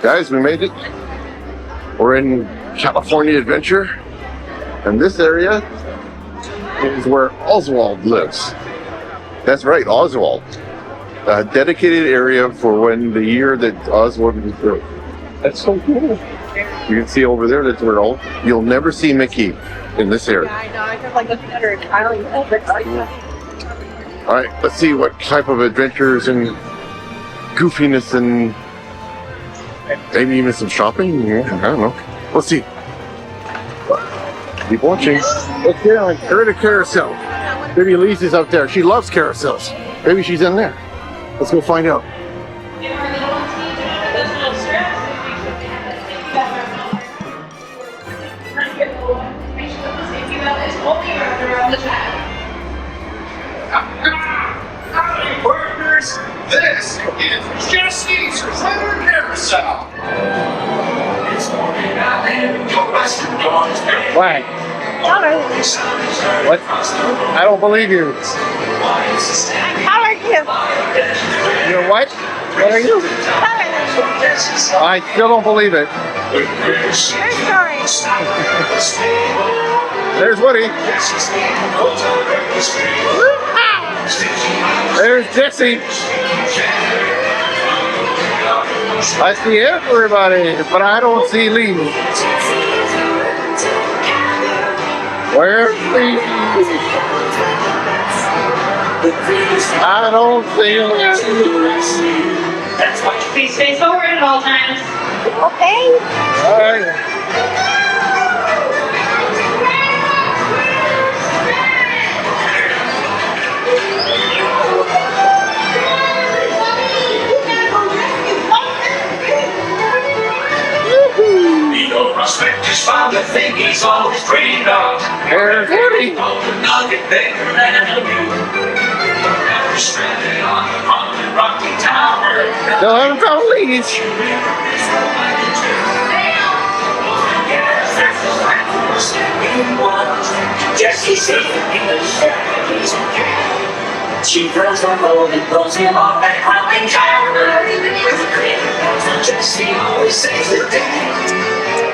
Guys, we made it. We're in California Adventure, and this area is where Oswald lives. That's right, Oswald. A dedicated area for when the year that Oswald was built. That's so cool. You can see over there, that's where you'll never see Mickey in this area. Yeah, I know. I just like looking at her and smiling. All right, let's see what type of adventures and goofiness and maybe even some shopping. Yeah, I don't know. Let's see. Keep watching. Let's get on. We're at a carousel. Maybe Lisa's out there. She loves carousels. Maybe she's in there. Let's go find out. Partners, this is Jessie's Carousel. Why? What? I don't believe you. How are you? You're what? What are you? I still don't believe it. There's Woody. There's Jessie. I see everybody, but I don't see Lee. Where's Lee? I don't see Lee. Please face forward at all times. Okay. All right. Prospectors found the thing he's always dreamed of. There's Woody. Nugget bigger than a view. Never stranded on the haunted rocky tower. Still haven't found Lee's. Jessie said she throws the road and throws him off that crawling tower. Jessie always saves the day.